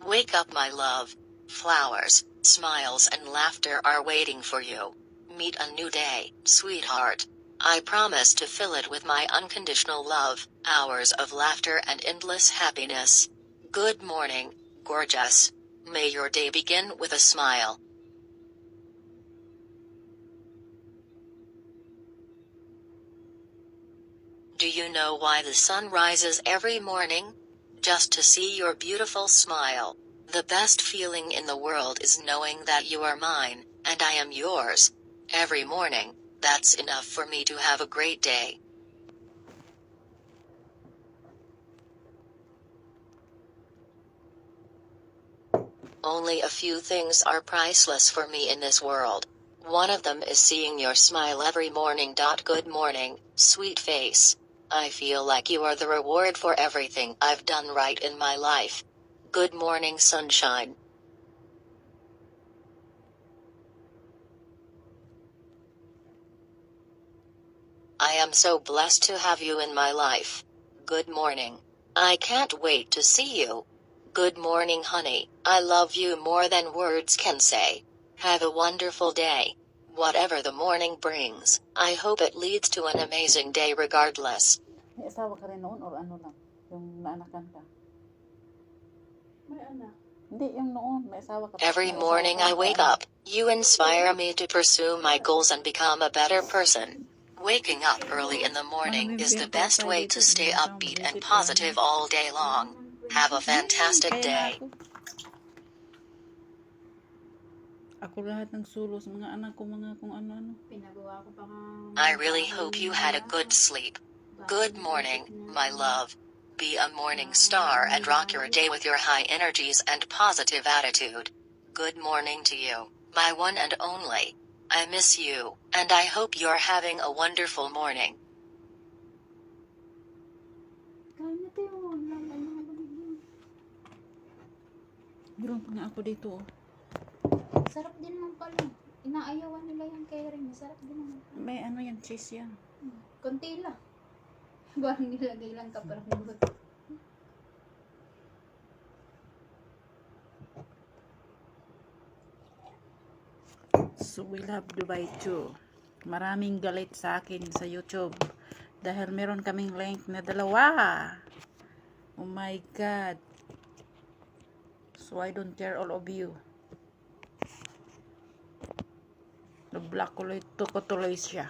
Wake up, my love. Flowers, smiles and laughter are waiting for you. Meet a new day, sweetheart. I promise to fill it with my unconditional love, hours of laughter and endless happiness. Good morning, gorgeous. May your day begin with a smile. Do you know why the sun rises every morning? Just to see your beautiful smile. The best feeling in the world is knowing that you are mine, and I am yours. Every morning, that's enough for me to have a great day. Only a few things are priceless for me in this world. One of them is seeing your smile every morning. Good morning, sweet face. I feel like you are the reward for everything I've done right in my life. Good morning, sunshine. I am so blessed to have you in my life. Good morning. I can't wait to see you. Good morning, honey. I love you more than words can say. Have a wonderful day. Whatever the morning brings, I hope it leads to an amazing day regardless. May asawa ka rin noon or ano lang? Yung naanakan ka? May anak. Hindi, yung noon. May asawa ka. Every morning I wake up, you inspire me to pursue my goals and become a better person. Waking up early in the morning is the best way to stay upbeat and positive all day long. Have a fantastic day. Ako lahat ng sulos, mga anak ko, mga kung ano-ano. Pinagawa ko pa nga. I really hope you had a good sleep. Good morning, my love. Be a morning star and rock your day with your high energies and positive attitude. Good morning to you, my one and only. I miss you, and I hope you're having a wonderful morning. Kain na tayo. Meron pa nga ako dito. Oh. Sarap din naman pala. Inaayawan nila yung kering. Sarap din naman. May ano yan, cheese yan. Konti lang. Parang nilagay lang ka parang bugot. So we love Dubai too. Maraming galit sa akin sa YouTube. Dahil meron kaming link na dalawa. Oh my God. So I don't care all of you. Na-block ko tuloy siya.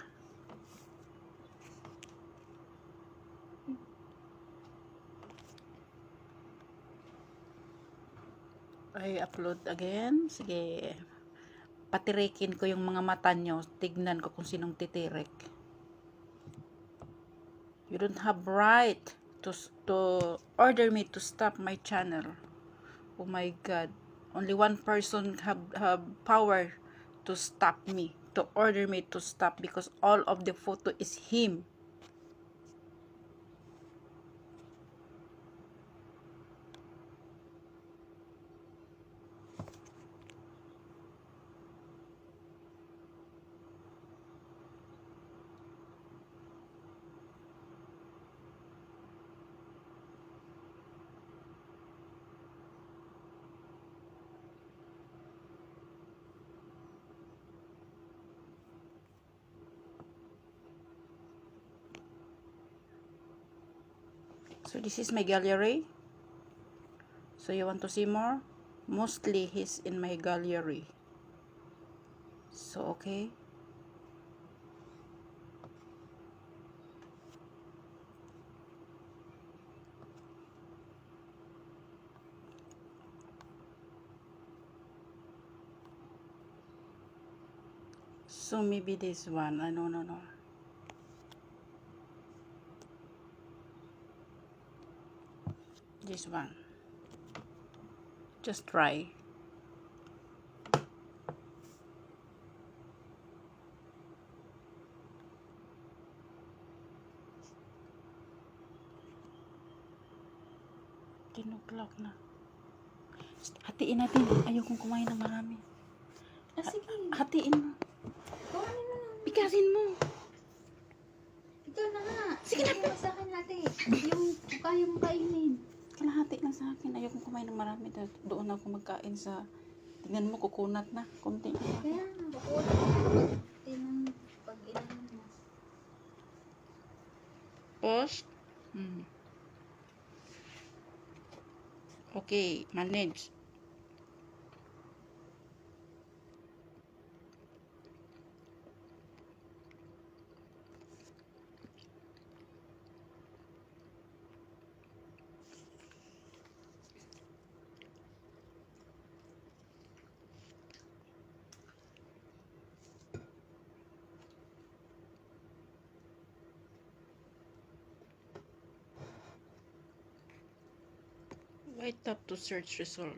I upload again. Sige. Patirikin ko yung mga mata nyo. Tignan ko kung sinong titirik. You don't have right to order me to stop my channel. Oh my God. Only one person have power to stop me. To order me to stop because all of the photo is him. So this is my gallery. So you want to see more? Mostly he's in my gallery. So okay. So maybe this one. No. This one. Just try. Tinuklak na. Hatiin natin. Ayokong kumain ng marami. Sige. Hatiin mo. Kuhanin mo lang. Bigkasin mo. Ikaw na nga. Sige na. Sige sa akin natin. Yung kaya mo kainin. Kalahati lang sa akin. Ayoko kumain ng marami. Doon ako magkain sa... Tingnan mo, kukunat na. Kunti. Kaya nga, bakulat. Tinang pag-ilan mo. Post. Okay, manage. Why tap to search result?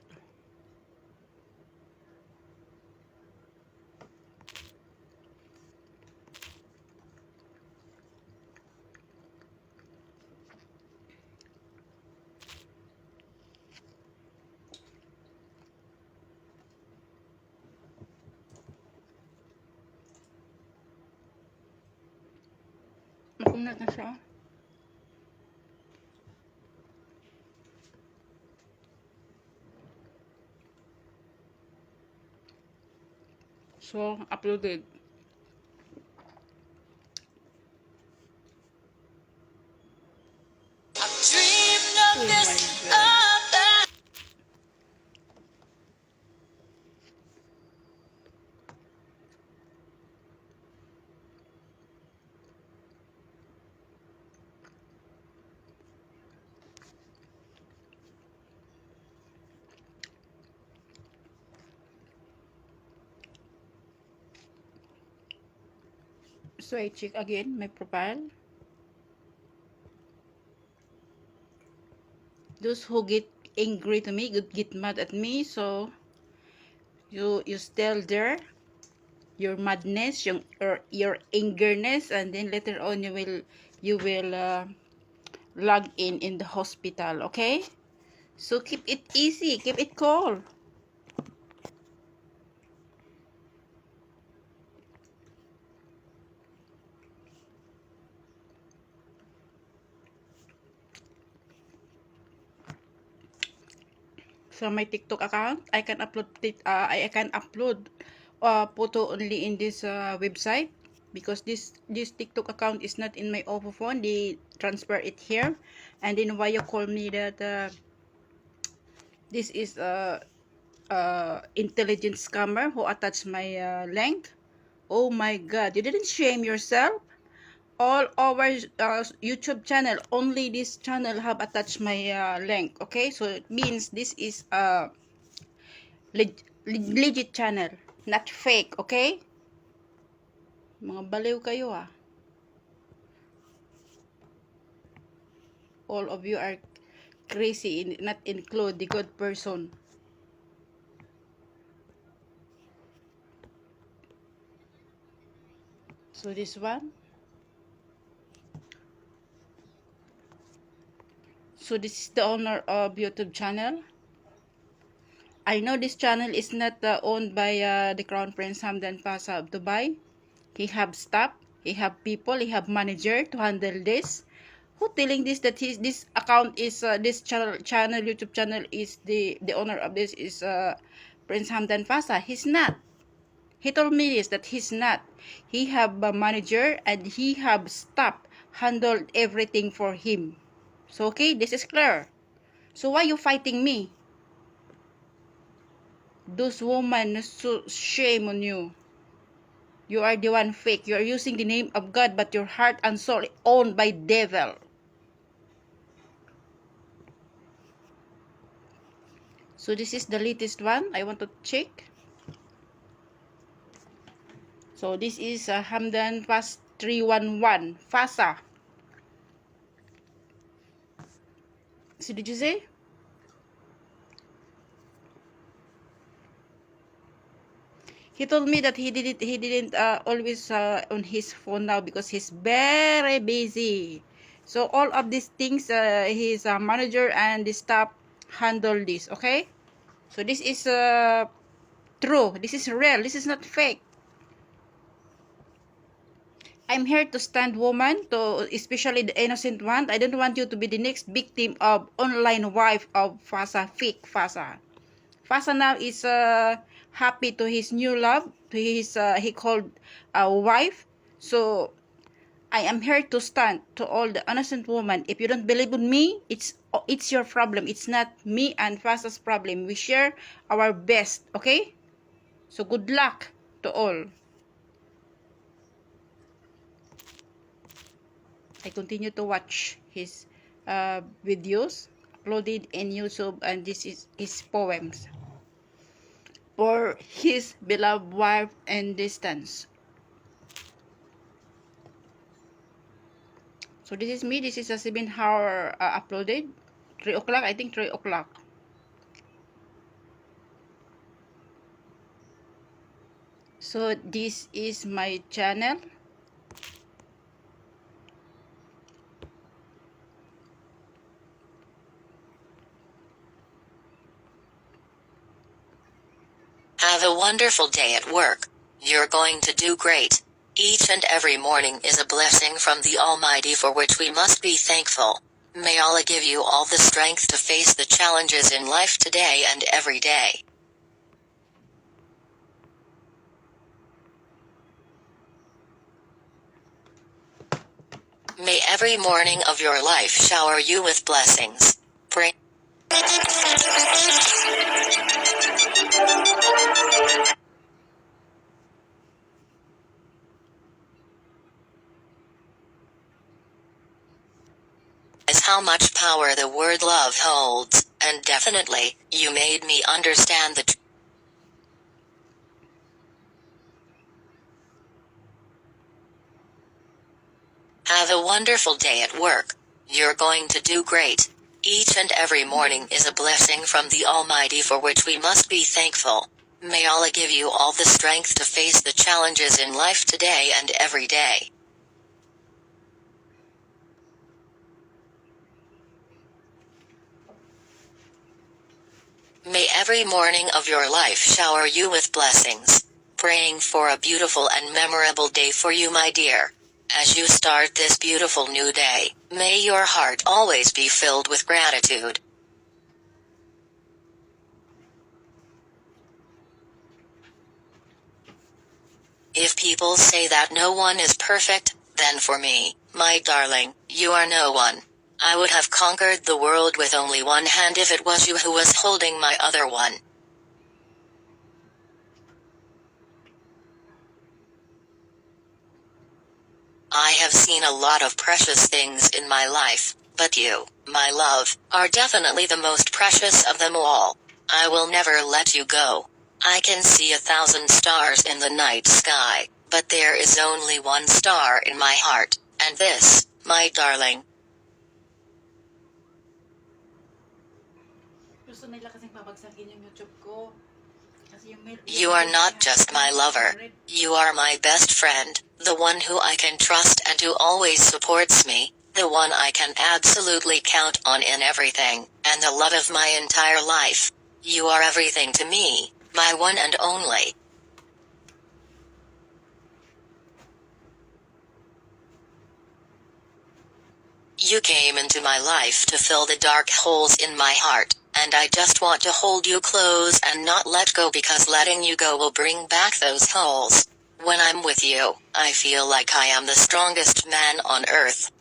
Makunat na siya. So, uploaded. Oh my God. So, I check again my profile. Those who get angry to me, get mad at me, so you still there, your madness, your angerness, and then later on you will log in the hospital, okay? So keep it easy, keep it cool. So my TikTok account, I can upload photo only in this website, because this TikTok account is not in my Oppo phone. They transfer it here, and then why you call me that this is a intelligent scammer who attached my link? Oh my God, you didn't shame yourself. All over YouTube channel, only this channel have attached my link, okay? So it means this is a legit channel, not fake, okay? Mga baliw kayo ah. All of you are crazy, not include the good person. So this one. So this is the owner of YouTube channel. I know this channel is not owned by the Crown Prince Hamdan Pasa of Dubai. He have staff, he have people, he have manager to handle this. Who telling this that this account is this channel YouTube channel is the owner of this is Prince Hamdan Pasa? He's not. He told me this that he's not. He have a manager and he have staff handled everything for him. So okay, this is clear. So why you fighting me? Those women, so shame on you. You are the one fake. You are using the name of God, but your heart and soul owned by devil. So this is the latest one. I want to check. So this is Hamdan Fast 311 Fasa. So did you say? He told me that he didn't always on his phone now because he's very busy. So all of these things, his manager and the staff handle this. Okay, so this is true. This is real. This is not fake. I'm here to stand woman, to especially the innocent one. I don't want you to be the next victim of online wife of Fasa, fake Fasa. Fasa now is happy to his new love, to his he called wife. So I am here to stand to all the innocent woman. If you don't believe in me, it's your problem. It's not me and Fasa's problem. We share our best, okay? So good luck to all. I continue to watch his videos uploaded in YouTube, and this is his poems for his beloved wife and distance. So this is me. This is a 7-hour uploaded. 3 o'clock, I think 3 o'clock. So this is my channel. Have a wonderful day at work. You're going to do great. Each and every morning is a blessing from the Almighty for which we must be thankful. May Allah give you all the strength to face the challenges in life today and every day. May every morning of your life shower you with blessings. Pray. Is how much power the word love holds, and definitely, you made me understand the Have a wonderful day at work. You're going to do great. Each and every morning is a blessing from the Almighty for which we must be thankful. May Allah give you all the strength to face the challenges in life today and every day. May every morning of your life shower you with blessings. Praying for a beautiful and memorable day for you, my dear. As you start this beautiful new day, may your heart always be filled with gratitude. If people say that no one is perfect, then for me, my darling, you are no one. I would have conquered the world with only one hand if it was you who was holding my other one. I have seen a lot of precious things in my life, but you, my love, are definitely the most precious of them all. I will never let you go. I can see 1,000 stars in the night sky, but there is only one star in my heart, and this, my darling. Gusto nila kasing pabagsakin yung YouTube ko. You are not just my lover. You are my best friend, the one who I can trust and who always supports me, the one I can absolutely count on in everything, and the love of my entire life. You are everything to me, my one and only. You came into my life to fill the dark holes in my heart, and I just want to hold you close and not let go, because letting you go will bring back those holes. When I'm with you, I feel like I am the strongest man on earth.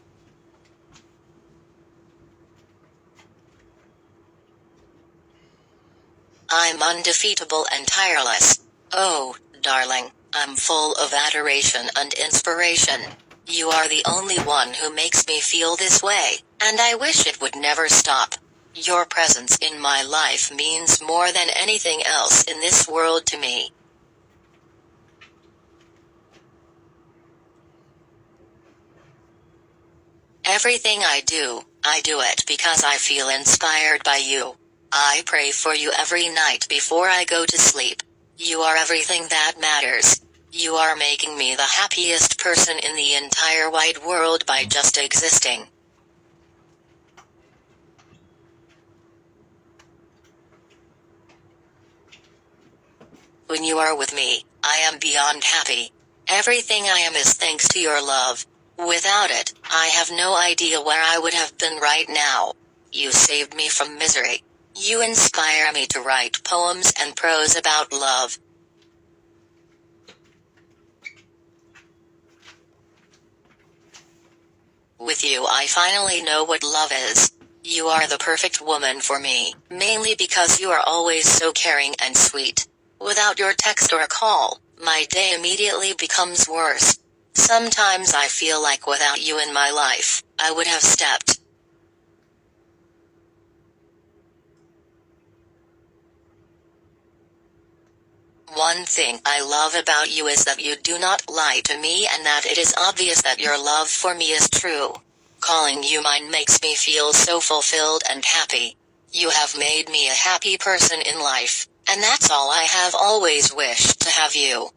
I'm undefeatable and tireless. Oh, darling, I'm full of adoration and inspiration. You are the only one who makes me feel this way, and I wish it would never stop. Your presence in my life means more than anything else in this world to me. Everything I do it because I feel inspired by you. I pray for you every night before I go to sleep. You are everything that matters. You are making me the happiest person in the entire wide world by just existing. When you are with me, I am beyond happy. Everything I am is thanks to your love. Without it, I have no idea where I would have been right now. You saved me from misery. You inspire me to write poems and prose about love. With you I finally know what love is. You are the perfect woman for me, mainly because you are always so caring and sweet. Without your text or a call, my day immediately becomes worse. Sometimes I feel like without you in my life, I would have stepped. One thing I love about you is that you do not lie to me and that it is obvious that your love for me is true. Calling you mine makes me feel so fulfilled and happy. You have made me a happy person in life, and that's all I have always wished to have you.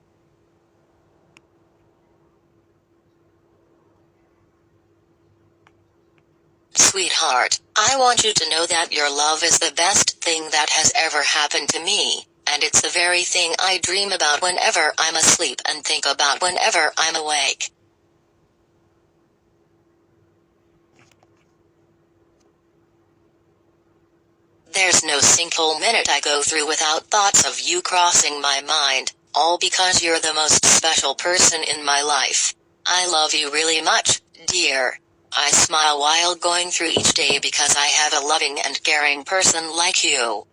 Sweetheart, I want you to know that your love is the best thing that has ever happened to me, and it's the very thing I dream about whenever I'm asleep and think about whenever I'm awake. There's no single minute I go through without thoughts of you crossing my mind, all because you're the most special person in my life. I love you really much, dear. I smile while going through each day because I have a loving and caring person like you.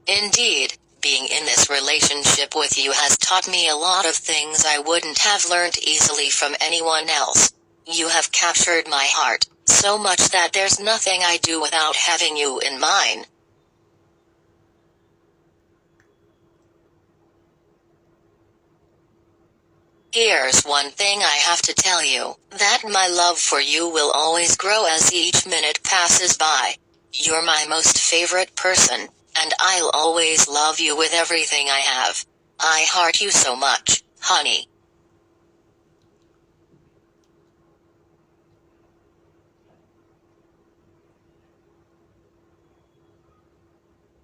Indeed, being in this relationship with you has taught me a lot of things I wouldn't have learned easily from anyone else. You have captured my heart, so much that there's nothing I do without having you in mine. Here's one thing I have to tell you, that my love for you will always grow as each minute passes by. You're my most favorite person, and I'll always love you with everything I have. I heart you so much, honey.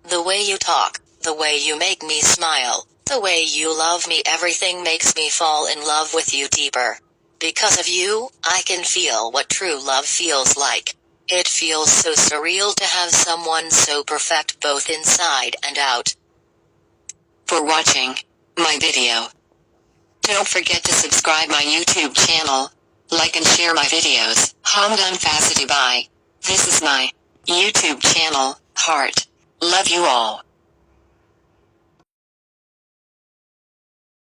The way you talk, the way you make me smile, the way you love me, everything makes me fall in love with you deeper. Because of you, I can feel what true love feels like. It feels so surreal to have someone so perfect both inside and out. For watching my video. Don't forget to subscribe my YouTube channel, like and share my videos. Hanggang Fasity Bye. This is my YouTube channel, Heart. Love you all.